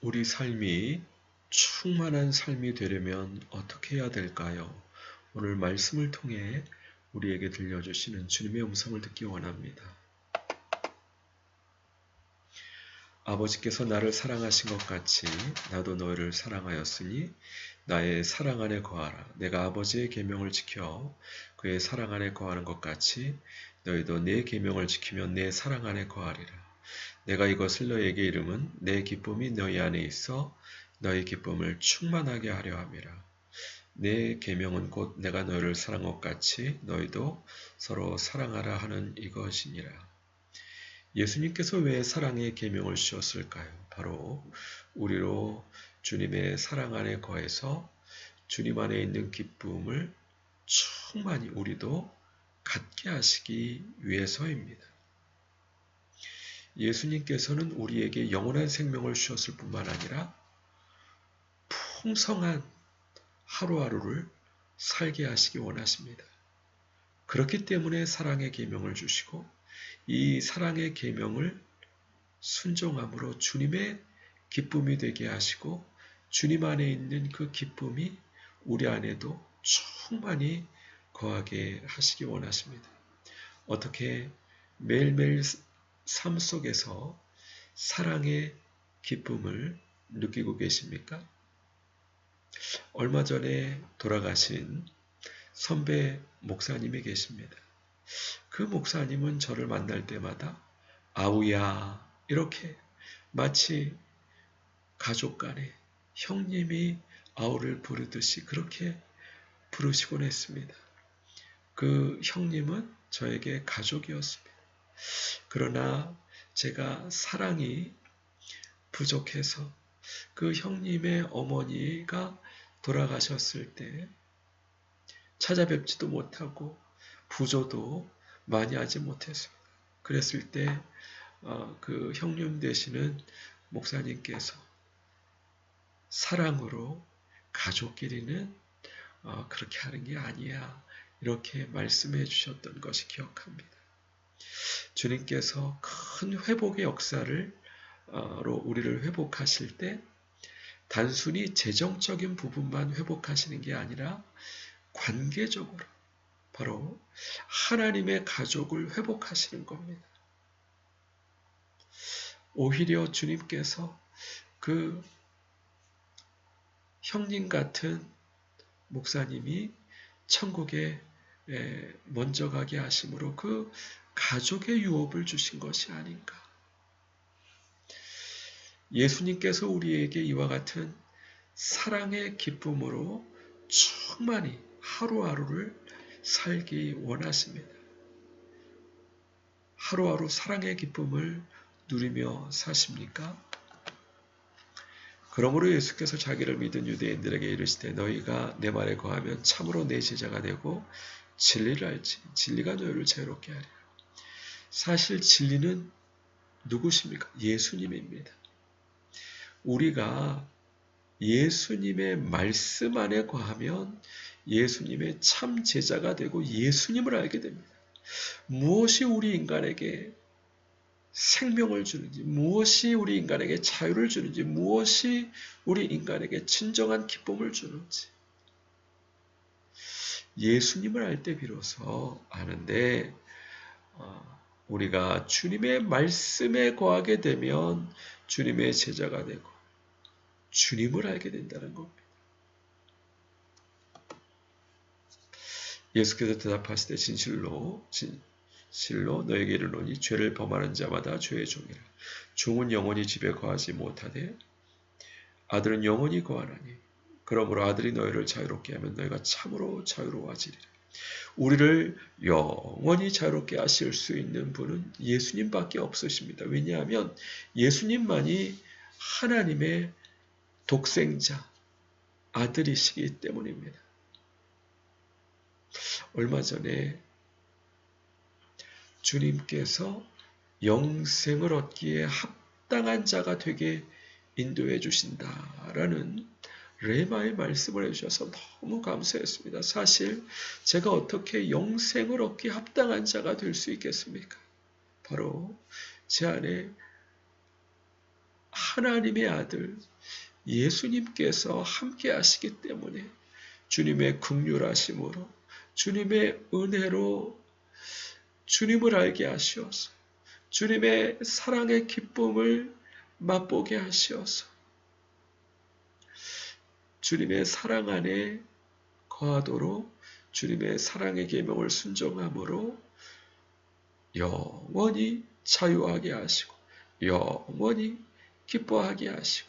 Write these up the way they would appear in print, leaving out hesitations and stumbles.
우리 삶이 충만한 삶이 되려면 어떻게 해야 될까요? 오늘 말씀을 통해 우리에게 들려주시는 주님의 음성을 듣기 원합니다. 아버지께서 나를 사랑하신 것 같이 나도 너희를 사랑하였으니 나의 사랑 안에 거하라. 내가 아버지의 계명을 지켜 그의 사랑 안에 거하는 것 같이 너희도 내 계명을 지키면 내 사랑 안에 거하리라. 내가 이것을 너희에게 이름은 내 기쁨이 너희 안에 있어 너희 기쁨을 충만하게 하려 함이라. 내 계명은 곧 내가 너희를 사랑한 것 같이 너희도 서로 사랑하라 하는 이것이니라. 예수님께서 왜 사랑의 계명을 주셨을까요? 바로 우리로 주님의 사랑 안에 거해서 주님 안에 있는 기쁨을 충만히 우리도 갖게 하시기 위해서입니다. 예수님께서는 우리에게 영원한 생명을 주셨을 뿐만 아니라 풍성한 하루하루를 살게 하시기 원하십니다. 그렇기 때문에 사랑의 계명을 주시고 이 사랑의 계명을 순종함으로 주님의 기쁨이 되게 하시고 주님 안에 있는 그 기쁨이 우리 안에도 충만히 거하게 하시기 원하십니다. 어떻게 매일매일 삶 속에서 사랑의 기쁨을 느끼고 계십니까? 얼마 전에 돌아가신 선배 목사님이 계십니다. 그 목사님은 저를 만날 때마다 아우야 이렇게 마치 가족 간에 형님이 아우를 부르듯이 그렇게 부르시곤 했습니다. 그 형님은 저에게 가족이었습니다. 그러나 제가 사랑이 부족해서 그 형님의 어머니가 돌아가셨을 때 찾아뵙지도 못하고 부조도 많이 하지 못했습니다. 그랬을 때 그 형님 되시는 목사님께서 사랑으로 가족끼리는 그렇게 하는 게 아니야 이렇게 말씀해 주셨던 것이 기억합니다. 주님께서 큰 회복의 역사를 우리를 회복하실 때 단순히 재정적인 부분만 회복하시는 게 아니라 관계적으로 바로 하나님의 가족을 회복하시는 겁니다. 오히려 주님께서 그 형님 같은 목사님이 천국에 먼저 가게 하심으로 그 가족의 유업을 주신 것이 아닌가. 예수님께서 우리에게 이와 같은 사랑의 기쁨으로 충만히 하루하루를 살기 원하십니다. 하루하루 사랑의 기쁨을 누리며 사십니까? 그러므로 예수께서 자기를 믿은 유대인들에게 이르시되 너희가 내 말에 거하면 참으로 내 제자가 되고 진리를 알지 진리가 너희를 자유롭게 하리라. 사실 진리는 누구십니까? 예수님입니다. 우리가 예수님의 말씀 안에 거하면 예수님의 참 제자가 되고 예수님을 알게 됩니다. 무엇이 우리 인간에게 생명을 주는지, 무엇이 우리 인간에게 자유를 주는지, 무엇이 우리 인간에게 진정한 기쁨을 주는지 예수님을 알 때 비로소 아는데 우리가 주님의 말씀에 거하게 되면 주님의 제자가 되고 주님을 알게 된다는 겁니다. 예수께서 대답하시되 진실로 너에게 이르노니 죄를 범하는 자마다 죄의 종이라. 종은 영원히 집에 거하지 못하되 아들은 영원히 거하나니 그러므로 아들이 너희를 자유롭게 하면 너희가 참으로 자유로워지리라. 우리를 영원히 자유롭게 하실 수 있는 분은 예수님밖에 없으십니다. 왜냐하면 예수님만이 하나님의 독생자 아들이시기 때문입니다. 얼마 전에 주님께서 영생을 얻기에 합당한 자가 되게 인도해 주신다라는 레마의 말씀을 해주셔서 너무 감사했습니다. 사실 제가 어떻게 영생을 얻기에 합당한 자가 될 수 있겠습니까? 바로 제 안에 하나님의 아들 예수님께서 함께 하시기 때문에 주님의 긍휼하심으로 주님의 은혜로 주님을 알게 하시어서 주님의 사랑의 기쁨을 맛보게 하시어서 주님의 사랑 안에 거하도록 주님의 사랑의 계명을 순종함으로 영원히 자유하게 하시고 영원히 기뻐하게 하시고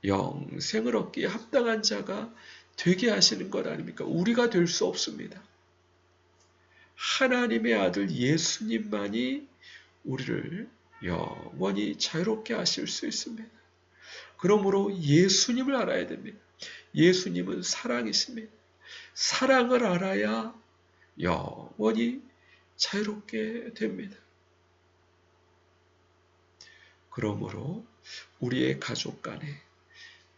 영생을 얻기에 합당한 자가 되게 하시는 것 아닙니까? 우리가 될 수 없습니다. 하나님의 아들 예수님만이 우리를 영원히 자유롭게 하실 수 있습니다. 그러므로 예수님을 알아야 됩니다. 예수님은 사랑이십니다. 사랑을 알아야 영원히 자유롭게 됩니다. 그러므로 우리의 가족 간에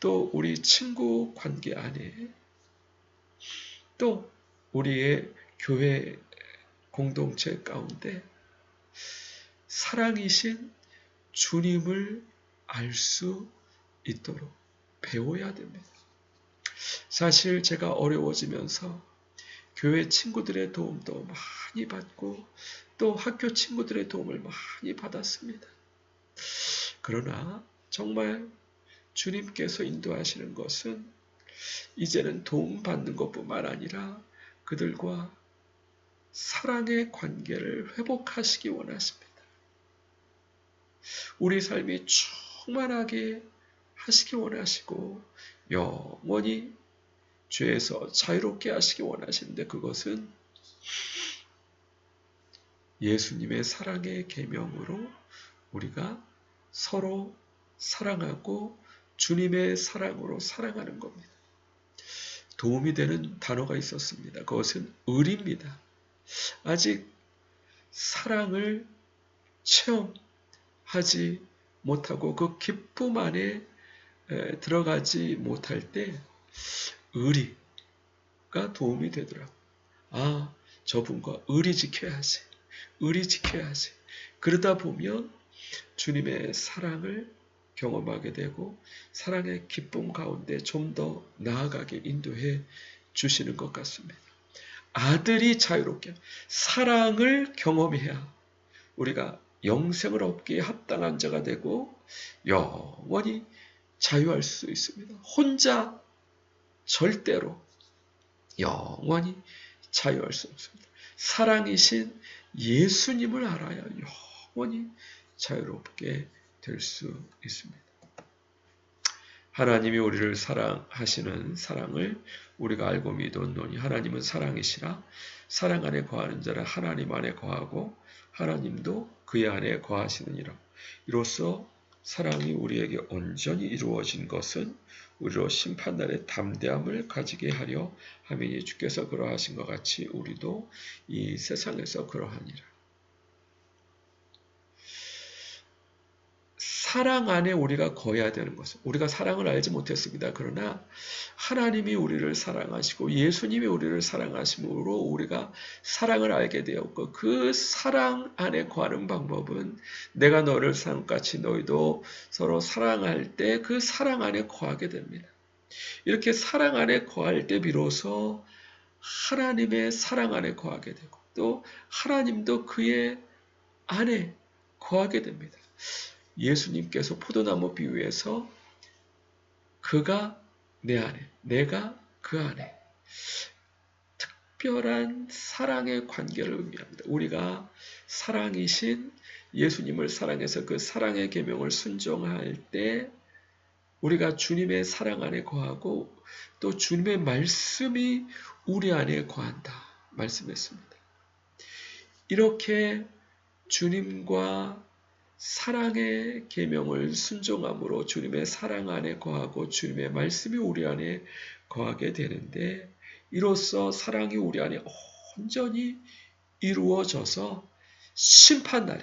또 우리 친구 관계 안에 또 우리의 교회 공동체 가운데 사랑이신 주님을 알 수 있도록 배워야 됩니다. 사실 제가 어려워지면서 교회 친구들의 도움도 많이 받고 또 학교 친구들의 도움을 많이 받았습니다. 그러나 정말 주님께서 인도하시는 것은 이제는 도움받는 것뿐만 아니라 그들과 사랑의 관계를 회복하시기 원하십니다. 우리 삶이 충만하게 하시기 원하시고 영원히 죄에서 자유롭게 하시기 원하시는데 그것은 예수님의 사랑의 계명으로 우리가 서로 사랑하고 주님의 사랑으로 사랑하는 겁니다. 도움이 되는 단어가 있었습니다. 그것은 의리입니다. 아직 사랑을 체험하지 못하고 그 기쁨 안에 들어가지 못할 때 의리가 도움이 되더라고요. 아, 저분과 의리 지켜야지. 의리 지켜야지. 그러다 보면 주님의 사랑을 경험하게 되고 사랑의 기쁨 가운데 좀 더 나아가게 인도해 주시는 것 같습니다. 아들이 자유롭게 사랑을 경험해야 우리가 영생을 얻기에 합당한 자가 되고 영원히 자유할 수 있습니다. 혼자 절대로 영원히 자유할 수 없습니다. 사랑이신 예수님을 알아야 영원히 자유롭게 될 수 있습니다. 하나님이 우리를 사랑하시는 사랑을 우리가 알고 믿었노니 하나님은 사랑이시라. 사랑 안에 거하는 자는 하나님 안에 거하고 하나님도 그의 안에 거하시느니라. 이로써 사랑이 우리에게 온전히 이루어진 것은 우리로 심판날에 담대함을 가지게 하려 함이니 주께서 그러하신 것 같이 우리도 이 세상에서 그러하니라. 사랑 안에 우리가 거해야 되는 것은 우리가 사랑을 알지 못했습니다. 그러나 하나님이 우리를 사랑하시고 예수님이 우리를 사랑하심으로 우리가 사랑을 알게 되었고 그 사랑 안에 거하는 방법은 내가 너를 사랑같이 너희도 서로 사랑할 때 그 사랑 안에 거하게 됩니다. 이렇게 사랑 안에 거할 때 비로소 하나님의 사랑 안에 거하게 되고 또 하나님도 그의 안에 거하게 됩니다. 예수님께서 포도나무 비유에서 그가 내 안에, 내가 그 안에 특별한 사랑의 관계를 의미합니다. 우리가 사랑이신 예수님을 사랑해서 그 사랑의 계명을 순종할 때 우리가 주님의 사랑 안에 거하고 또 주님의 말씀이 우리 안에 거한다 말씀했습니다. 이렇게 주님과 사랑의 계명을 순종함으로 주님의 사랑 안에 거하고 주님의 말씀이 우리 안에 거하게 되는데 이로써 사랑이 우리 안에 온전히 이루어져서 심판날에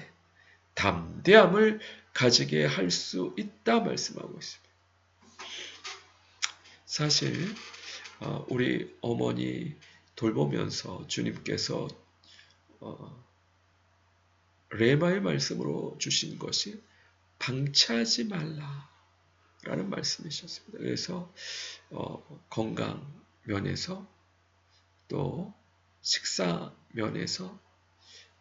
담대함을 가지게 할 수 있다 말씀하고 있습니다. 사실 우리 어머니 돌보면서 주님께서 레마의 말씀으로 주신 것이 방치하지 말라. 라는 말씀이셨습니다. 그래서 건강 면에서 또 식사 면에서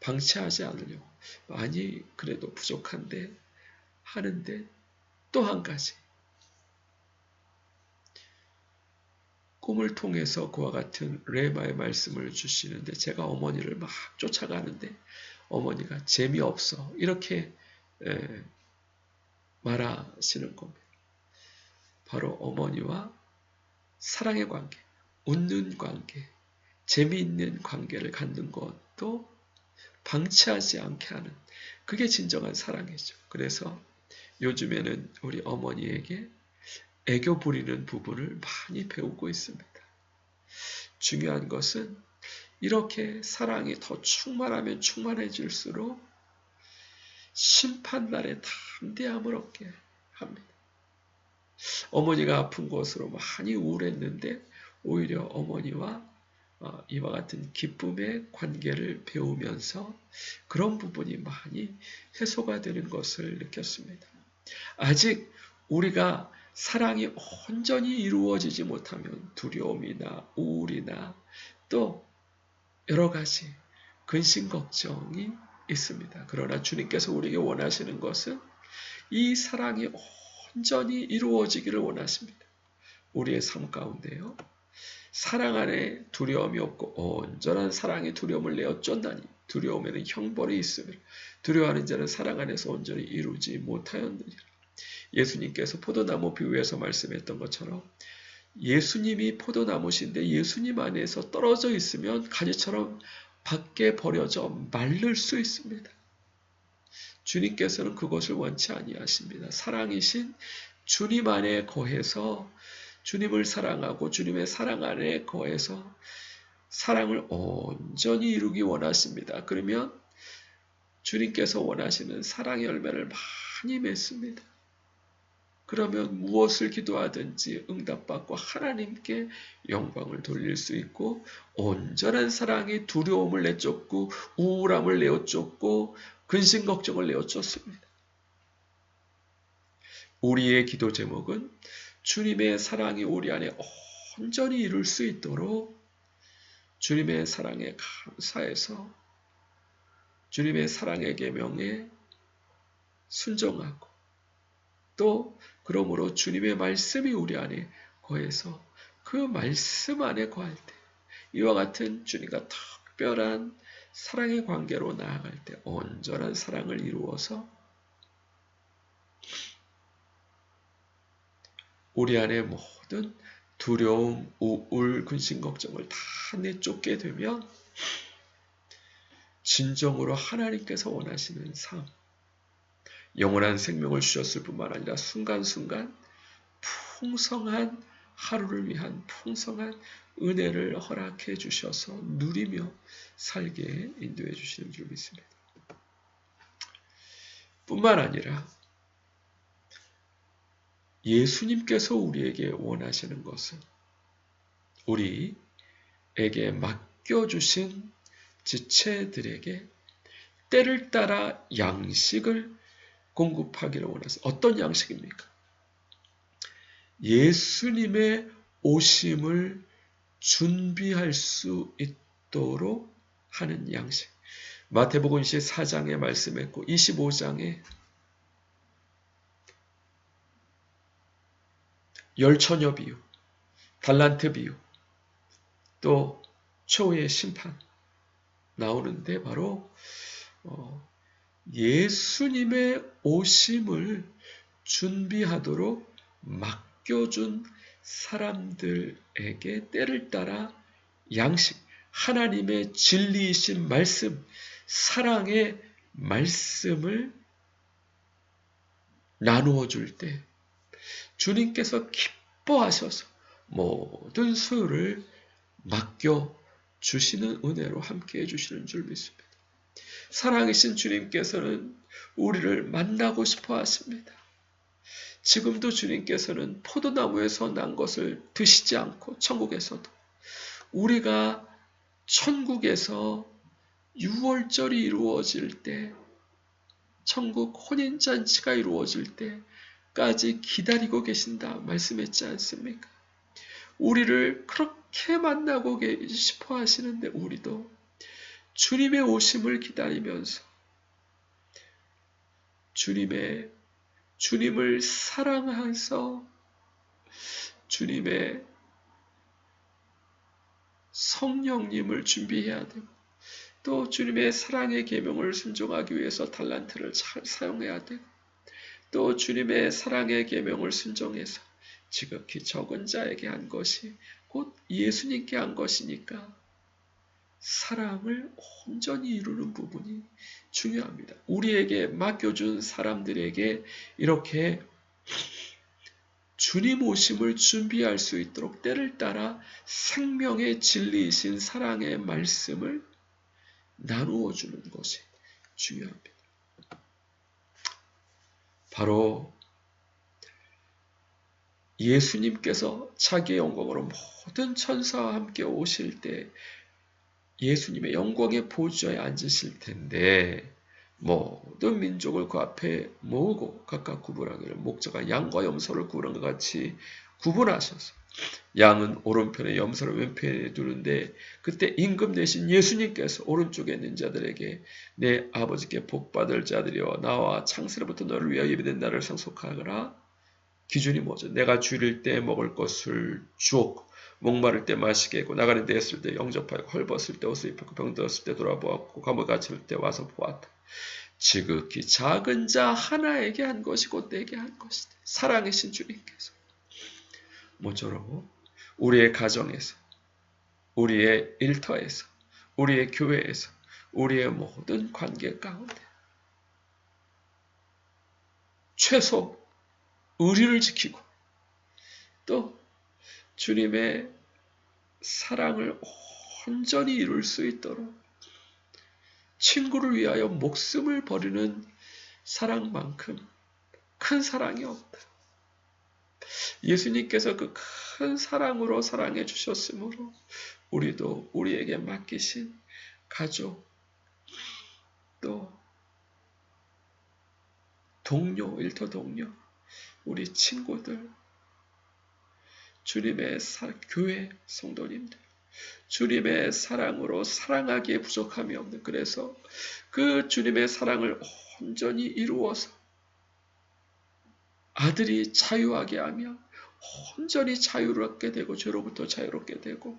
방치하지 않으려고 많이 그래도 부족한데 하는데 또 한 가지 꿈을 통해서 그와 같은 레마의 말씀을 주시는데 제가 어머니를 막 쫓아가는데 어머니가 재미없어 이렇게 말하시는 겁니다. 바로 어머니와 사랑의 관계, 웃는 관계, 재미있는 관계를 갖는 것도 방치하지 않게 하는 그게 진정한 사랑이죠. 그래서 요즘에는 우리 어머니에게 애교 부리는 부분을 많이 배우고 있습니다. 중요한 것은 이렇게 사랑이 더 충만하면 충만해질수록 심판날에 담대함을 얻게 합니다. 어머니가 아픈 것으로 많이 우울했는데 오히려 어머니와 이와 같은 기쁨의 관계를 배우면서 그런 부분이 많이 해소가 되는 것을 느꼈습니다. 아직 우리가 사랑이 온전히 이루어지지 못하면 두려움이나 우울이나 또 여러 가지 근심 걱정이 있습니다. 그러나 주님께서 우리에게 원하시는 것은 이 사랑이 온전히 이루어지기를 원하십니다. 우리의 삶 가운데요. 사랑 안에 두려움이 없고 온전한 사랑이 두려움을 내어 쫓나니 두려움에는 형벌이 있으며 두려워하는 자는 사랑 안에서 온전히 이루지 못하였느니라. 예수님께서 포도나무 비유에서 말씀했던 것처럼 예수님이 포도나무신데 예수님 안에서 떨어져 있으면 가지처럼 밖에 버려져 마를 수 있습니다. 주님께서는 그것을 원치 아니하십니다. 사랑이신 주님 안에 거해서 주님을 사랑하고 주님의 사랑 안에 거해서 사랑을 온전히 이루기 원하십니다. 그러면 주님께서 원하시는 사랑의 열매를 많이 맺습니다. 그러면 무엇을 기도하든지 응답받고 하나님께 영광을 돌릴 수 있고 온전한 사랑이 두려움을 내쫓고 우울함을 내어쫓고 근심 걱정을 내어쫓습니다. 우리의 기도 제목은 주님의 사랑이 우리 안에 온전히 이룰 수 있도록 주님의 사랑에 감사해서 주님의 사랑의 계명에 순종하고 또 그러므로 주님의 말씀이 우리 안에 거해서 그 말씀 안에 거할 때 이와 같은 주님과 특별한 사랑의 관계로 나아갈 때 온전한 사랑을 이루어서 우리 안에 모든 두려움, 우울, 근심, 걱정을 다 내쫓게 되면 진정으로 하나님께서 원하시는 삶, 영원한 생명을 주셨을 뿐만 아니라 순간순간 풍성한 하루를 위한 풍성한 은혜를 허락해 주셔서 누리며 살게 인도해 주시는 줄 믿습니다. 뿐만 아니라 예수님께서 우리에게 원하시는 것은 우리에게 맡겨주신 지체들에게 때를 따라 양식을 공급하기를 원하세요. 어떤 양식입니까? 예수님의 오심을 준비할 수 있도록 하는 양식. 마태복음 4장에 말씀했고 25장에 열처녀 비유, 달란트 비유, 또 최후의 심판 나오는데 바로 예수님의 오심을 준비하도록 맡겨준 사람들에게 때를 따라 양식, 하나님의 진리이신 말씀, 사랑의 말씀을 나누어 줄 때 주님께서 기뻐하셔서 모든 소유를 맡겨주시는 은혜로 함께해 주시는 줄 믿습니다. 사랑이신 주님께서는 우리를 만나고 싶어 하십니다. 지금도 주님께서는 포도나무에서 난 것을 드시지 않고 천국에서도 우리가 천국에서 유월절이 이루어질 때 천국 혼인잔치가 이루어질 때 까지 기다리고 계신다 말씀했지 않습니까? 우리를 그렇게 만나고 싶어 하시는데 우리도 주님의 오심을 기다리면서 주님을 사랑해서 주님의 성령님을 준비해야 되고 또 주님의 사랑의 계명을 순종하기 위해서 달란트를 잘 사용해야 되고 또 주님의 사랑의 계명을 순종해서 지극히 적은 자에게 한 것이 곧 예수님께 한 것이니까 사랑을 온전히 이루는 부분이 중요합니다. 우리에게 맡겨준 사람들에게 이렇게 주님 오심을 준비할 수 있도록 때를 따라 생명의 진리이신 사랑의 말씀을 나누어 주는 것이 중요합니다. 바로 예수님께서 자기의 영광으로 모든 천사와 함께 오실 때 예수님의 영광의 보좌에 앉으실 텐데 모든 민족을 그 앞에 모으고 각각 구분하기를 목자가 양과 염소를 구분한 것 같이 구분하셔서 양은 오른편에 염소를 왼편에 두는데 그때 임금 되신 예수님께서 오른쪽에 있는 자들에게 내 아버지께 복받을 자들이여 나와 창세로부터 너를 위하여 예비된 나를 상속하거라. 기준이 뭐죠? 내가 줄일 때 먹을 것을 주었고 목마를 때 마시게 했고 나가는 데 했을 때 영접하였고 헐벗을 때 옷을 입혔고 병들었을 때 돌아보았고 감옥에 갇힐 때 와서 보았다. 지극히 작은 자 하나에게 한 것이 곧 내게 한 것이다. 사랑이신 주님께서 모쪼록 우리의 가정에서 우리의 일터에서 우리의 교회에서 우리의 모든 관계 가운데 최소 의리를 지키고 또 주님의 사랑을 온전히 이룰 수 있도록 친구를 위하여 목숨을 버리는 사랑만큼 큰 사랑이 없다. 예수님께서 그 큰 사랑으로 사랑해 주셨으므로 우리도 우리에게 맡기신 가족 또 동료, 일터 동료, 우리 친구들, 주님의 교회 성도님들, 주님의 사랑으로 사랑하기에 부족함이 없는 그래서 그 주님의 사랑을 온전히 이루어서 아들이 자유하게 하며 온전히 자유롭게 되고 죄로부터 자유롭게 되고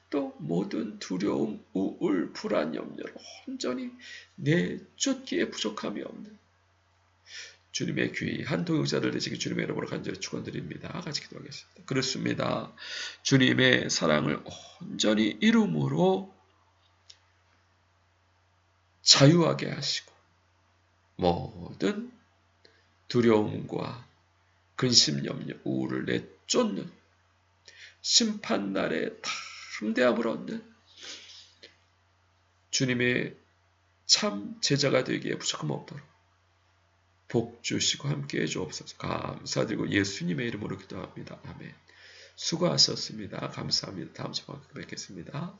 또 모든 두려움, 우울, 불안, 염려를 온전히 내쫓기에 부족함이 없는 주님의 귀한 동역자들 되시기 주님의 이름으로 간절히 축원드립니다. 같이 기도하겠습니다. 그렇습니다. 주님의 사랑을 온전히 이룸으로 자유하게 하시고 모든 두려움과 근심, 염려, 우울을 내쫓는 심판날에 담대함을 얻는 주님의 참 제자가 되기에 부족함 없도록 복 주시고 함께해 주옵소서. 감사드리고 예수님의 이름으로 기도합니다. 아멘. 수고하셨습니다. 감사합니다. 다음 주에 뵙겠습니다.